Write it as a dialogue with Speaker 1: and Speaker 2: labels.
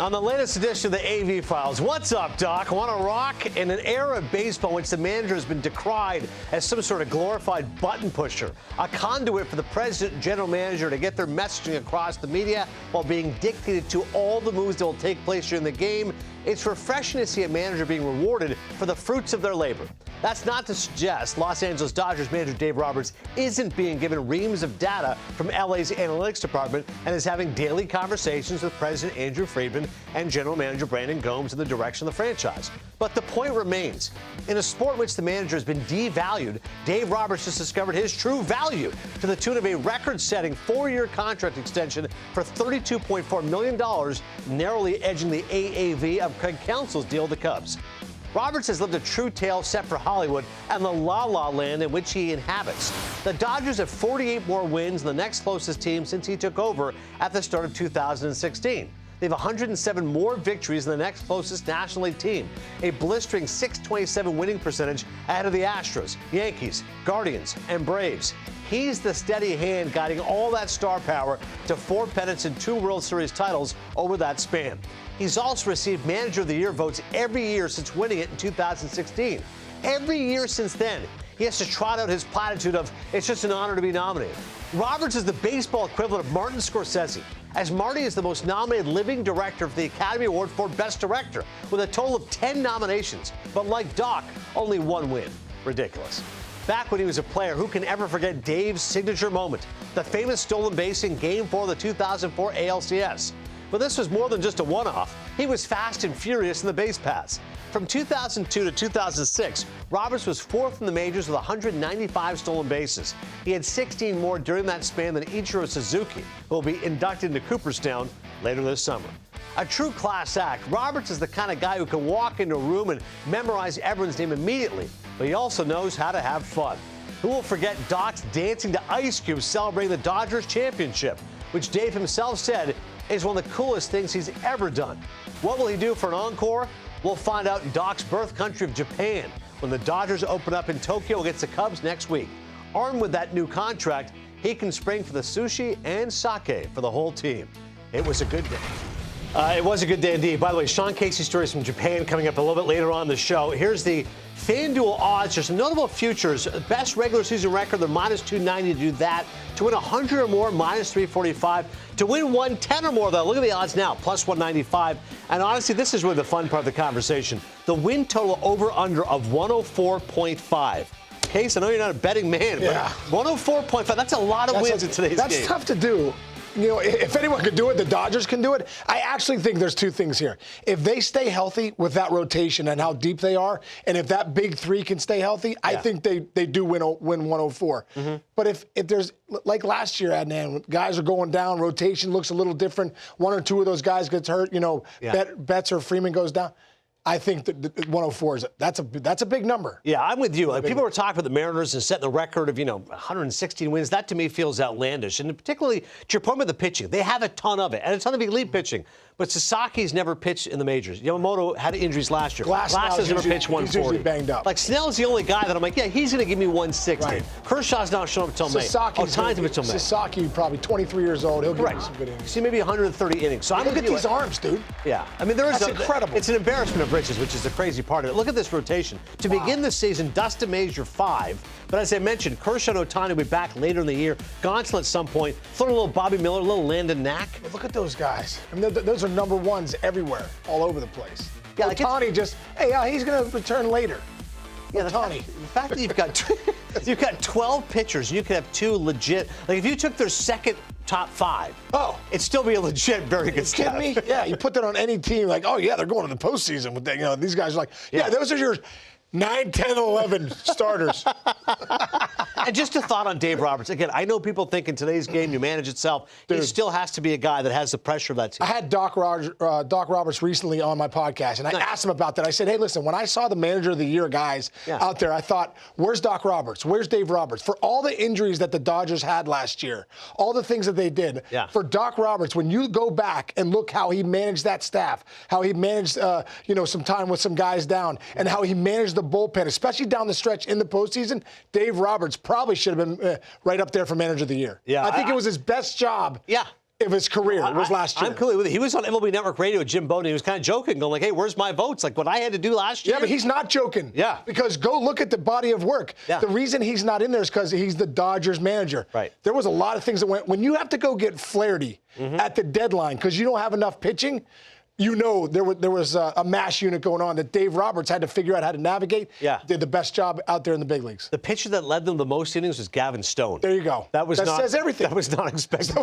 Speaker 1: On the latest edition of the AV Files, what's up, Doc? Want to rock? In an era of baseball in which the manager has been decried as some sort of glorified button pusher, a conduit for the president and general manager to get their messaging across the media while being dictated to all the moves that will take place during the game, it's refreshing to see a manager being rewarded for the fruits of their labor. That's not to suggest Los Angeles Dodgers manager Dave Roberts isn't being given reams of data from LA's analytics department and is having daily conversations with President Andrew Friedman and general manager Brandon Gomes in the direction of the franchise. But the point remains, in a sport in which the manager has been devalued, Dave Roberts just discovered his true value to the tune of a record-setting 4-year contract extension for $32.4 million, narrowly edging the AAV of Craig Counsell's deal with the Cubs. Roberts has lived a true tale set for Hollywood and the la-la land in which he inhabits. The Dodgers have 48 more wins than the next closest team since he took over at the start of 2016. They have 107 more victories than the next closest National League team, a blistering .627 winning percentage ahead of the Astros, Yankees, Guardians, and Braves. He's the steady hand guiding all that star power to 4 pennants and 2 World Series titles over that span. He's also received Manager of the Year votes every year since winning it in 2016. Every year since then, he has to trot out his platitude of, it's just an honor to be nominated. Roberts is the baseball equivalent of Martin Scorsese, as Marty is the most nominated living director for the Academy Award for Best Director, with a total of 10 nominations. But like Doc, only 1 win. Ridiculous. Back when he was a player, who can ever forget Dave's signature moment, the famous stolen base in Game 4 of the 2004 ALCS? But this was more than just a one-off. He was fast and furious in the base paths. From 2002 to 2006, Roberts was 4th in the majors with 195 stolen bases. He had 16 more during that span than Ichiro Suzuki, who will be inducted into Cooperstown later this summer. A true class act, Roberts is the kind of guy who can walk into a room and memorize everyone's name immediately, but he also knows how to have fun. Who will forget Doc's dancing to Ice Cube celebrating the Dodgers championship, which Dave himself said is one of the coolest things he's ever done. What will he do for an encore? We'll find out in Doc's birth country of Japan when the Dodgers open up in Tokyo against the Cubs next week. Armed with that new contract, he can spring for the sushi and sake for the whole team. It was a good day. It was a good day indeed. By the way, Sean Casey's stories from Japan coming up a little bit later on in the show. Here's the FanDuel odds. There's some notable futures. Best regular season record, they're -290 to do that. To win 100 or more, -345. To win 110 or more, though, look at the odds now, +195. And honestly, this is really the fun part of the conversation. The win total over-under of 104.5. Case, I know you're not a betting man, but 104.5, that's a lot of wins in today's game.
Speaker 2: That's tough to do. You know, if anyone could do it, the Dodgers can do it. I actually think there's 2 things here. If they stay healthy with that rotation and how deep they are, and if that big 3 can stay healthy, I think they do win 104. But if there's, like last year, Adnan, guys are going down, rotation looks a little different, 1 or 2 of those guys gets hurt, Betts or Freeman goes down. I think that 104 that's a big number.
Speaker 1: Yeah, I'm with you. Like, people were talking about the Mariners and setting the record of 116 wins. That to me feels outlandish, and particularly to your point with the pitching, they have a ton of it and a ton of elite pitching. But Sasaki's never pitched in the majors. Yamamoto had injuries last year. Glass has never pitched 140.
Speaker 2: He's usually banged up.
Speaker 1: Like, Snell's the only guy that I'm like, yeah, he's going to give me 160. Right. Kershaw's not showing up until May.
Speaker 2: Sasaki, probably 23 years old. He'll give you some good innings.
Speaker 1: See, maybe 130 innings. So
Speaker 2: look at these arms, dude.
Speaker 1: Yeah. I mean, that's
Speaker 2: incredible.
Speaker 1: It's an embarrassment of riches, which is the crazy part of it. Look at this rotation. To begin the season, Dustin May's 5. But as I mentioned, Kershaw and Ohtani will be back later in the year. Gonsolin at some point. Throw a little Bobby Miller, a little Landon Knack.
Speaker 2: But look at those guys. I mean, those are number 1s everywhere, all over the place. Yeah, Ohtani he's going to return later.
Speaker 1: Yeah, the fact that you've got 12 pitchers, you could have 2 legit. Like, if you took their second top 5, it'd still be a legit very good staff.
Speaker 2: Kidding me? Yeah, you put that on any team, like, they're going to the postseason with that. These guys are like, those are your 9, 10, 11 starters.
Speaker 1: And just a thought on Dave Roberts. Again, I know people think in today's game you manage itself. Dude, he still has to be a guy that has the pressure of that team.
Speaker 2: I had Doc Roberts recently on my podcast, and I asked him about that. I said, hey, listen, when I saw the Manager of the Year guys out there, I thought, where's Doc Roberts? Where's Dave Roberts? For all the injuries that the Dodgers had last year, all the things that they did, for Doc Roberts, when you go back and look how he managed that staff, how he managed, some time with some guys down, and how he managed the bullpen, especially down the stretch in the postseason, Dave Roberts probably should have been right up there for Manager of the Year. Yeah, I think it was his best job of his career was last year.
Speaker 1: I'm completely with you. He was on MLB Network Radio with Jim Bowden. He was kind of joking, going like, hey, where's my votes? Like what I had to do last year.
Speaker 2: Yeah, but he's not joking.
Speaker 1: Yeah.
Speaker 2: Because go look at the body of work.
Speaker 1: Yeah.
Speaker 2: The reason he's not in there is because he's the Dodgers manager.
Speaker 1: Right.
Speaker 2: There was a lot of things that went, when you have to go get Flaherty at the deadline because you don't have enough pitching, you know there was a mash unit going on that Dave Roberts had to figure out how to navigate.
Speaker 1: Yeah.
Speaker 2: Did the best job out there in the big leagues.
Speaker 1: The pitcher that led them the most innings was Gavin Stone.
Speaker 2: There you go.
Speaker 1: That
Speaker 2: says everything.
Speaker 1: That was not expected.